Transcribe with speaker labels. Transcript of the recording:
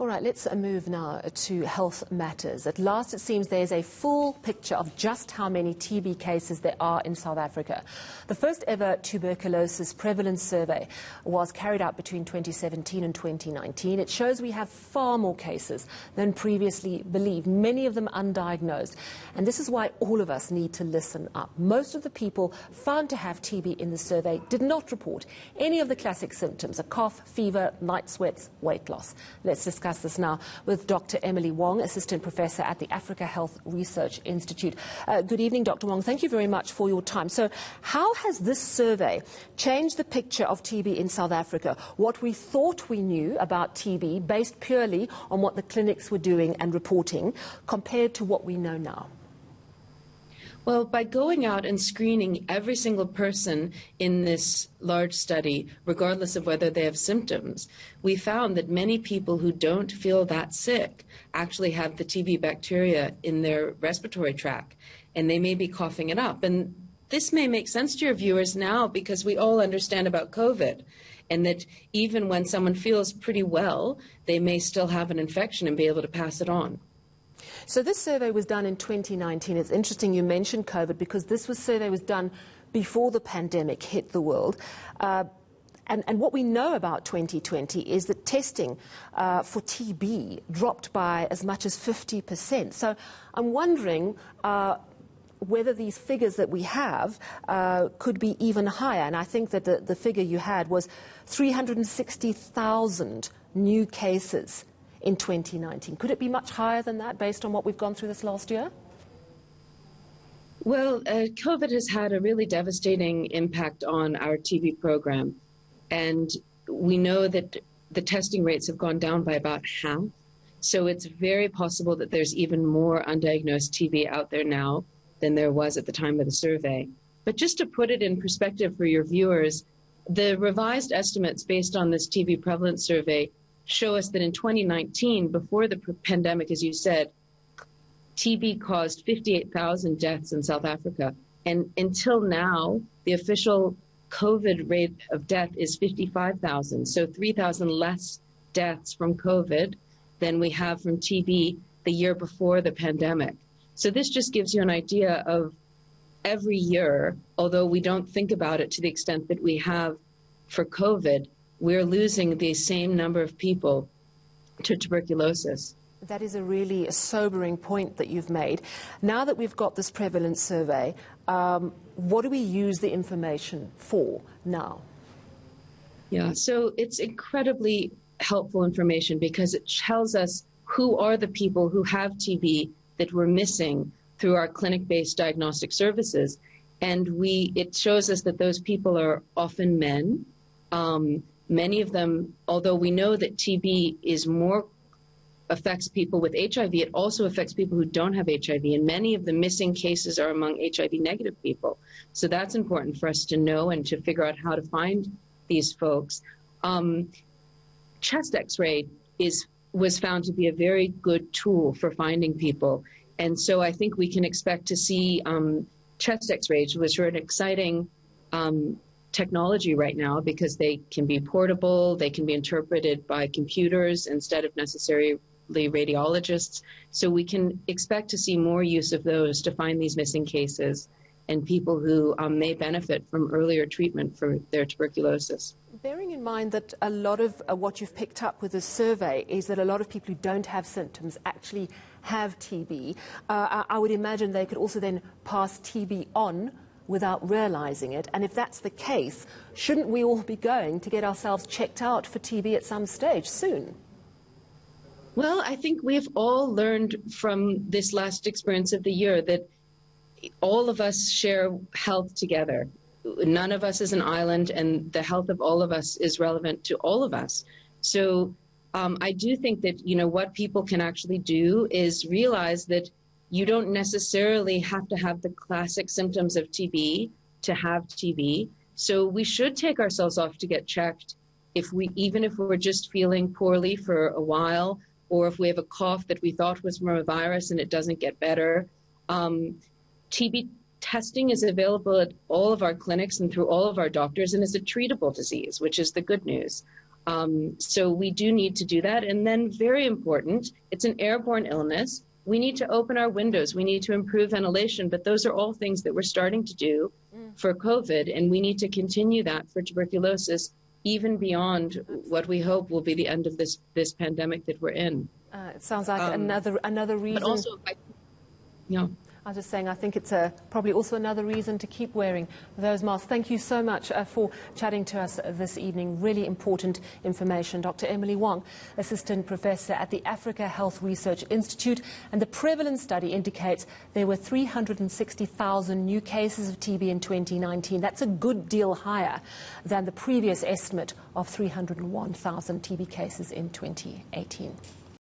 Speaker 1: All right, let's move now to health matters. At last, it seems there's a full picture of just how many TB cases there are in South Africa. The first ever tuberculosis prevalence survey was carried out between 2017 and 2019. It shows we have far more cases than previously believed, many of them undiagnosed. And this is why all of us need to listen up. Most of the people found to have TB in the survey did not report any of the classic symptoms: a cough, fever, night sweats, weight loss. Let's discuss this now with Dr. Emily Wong, Assistant Professor at the Africa Health Research Institute. Good evening, Dr. Wong. Thank you very much for your time. So how has this survey changed the picture of TB in South Africa? What we thought we knew about TB, based purely on what the clinics were doing and reporting, compared to what we know now?
Speaker 2: Well, by going out and screening every single person in this large study, regardless of whether they have symptoms, we found that many people who don't feel that sick actually have the TB bacteria in their respiratory tract, and they may be coughing it up. And this may make sense to your viewers now because we all understand about COVID, and that even when someone feels pretty well, they may still have an infection and be able to pass it on.
Speaker 1: So this survey was done in 2019. It's interesting you mentioned COVID because this survey was done before the pandemic hit the world. And what we know about 2020 is that testing for TB dropped by as much as 50%. So I'm wondering whether these figures that we have could be even higher. And I think that the figure you had was 360,000 new cases in 2019. Could it be much higher than that based on what we've gone through this last year?
Speaker 2: Well, COVID has had a really devastating impact on our TB program. And we know that the testing rates have gone down by about half. So it's very possible that there's even more undiagnosed TB out there now than there was at the time of the survey. But just to put it in perspective for your viewers, the revised estimates based on this TB prevalence survey show us that in 2019, before the pandemic, as you said, TB caused 58,000 deaths in South Africa. And until now, the official COVID rate of death is 55,000. So 3,000 less deaths from COVID than we have from TB the year before the pandemic. So this just gives you an idea of every year, although we don't think about it to the extent that we have for COVID, we're losing the same number of people to tuberculosis.
Speaker 1: That is a really sobering point that you've made. Now that we've got this prevalence survey, what do we use the information for now?
Speaker 2: Yeah, so it's incredibly helpful information because it tells us who are the people who have TB that we're missing through our clinic-based diagnostic services. And it shows us that those people are often men. Many of them, although we know that TB affects people with HIV, it also affects people who don't have HIV, and many of the missing cases are among HIV-negative people. So that's important for us to know and to figure out how to find these folks. Chest X-ray was found to be a very good tool for finding people, and so I think we can expect to see chest X-rays, which are an exciting technology right now because they can be portable, they can be interpreted by computers instead of necessarily radiologists. So we can expect to see more use of those to find these missing cases and people who may benefit from earlier treatment for their tuberculosis.
Speaker 1: Bearing in mind that a lot of what you've picked up with this survey is that a lot of people who don't have symptoms actually have TB, I would imagine they could also then pass TB on without realizing it. And if that's the case, shouldn't we all be going to get ourselves checked out for TB at some stage soon?
Speaker 2: Well, I think we've all learned from this last experience of the year that all of us share health together. None of us is an island, and the health of all of us is relevant to all of us. So I do think that, what people can actually do is realize that you don't necessarily have to have the classic symptoms of TB to have TB. So we should take ourselves off to get checked even if we're just feeling poorly for a while, or if we have a cough that we thought was from a virus and it doesn't get better. TB testing is available at all of our clinics and through all of our doctors, and is a treatable disease, which is the good news. So we do need to do that. And then very important, it's an airborne illness. We need to open our windows. We need to improve ventilation. But those are all things that we're starting to do for COVID. And we need to continue that for tuberculosis, even beyond what we hope will be the end of this pandemic that we're in.
Speaker 1: It sounds like another reason.
Speaker 2: But also,
Speaker 1: I was just saying, I think it's probably also another reason to keep wearing those masks. Thank you so much for chatting to us this evening. Really important information. Dr. Emily Wong, Assistant Professor at the Africa Health Research Institute. And the prevalence study indicates there were 360,000 new cases of TB in 2019. That's a good deal higher than the previous estimate of 301,000 TB cases in 2018.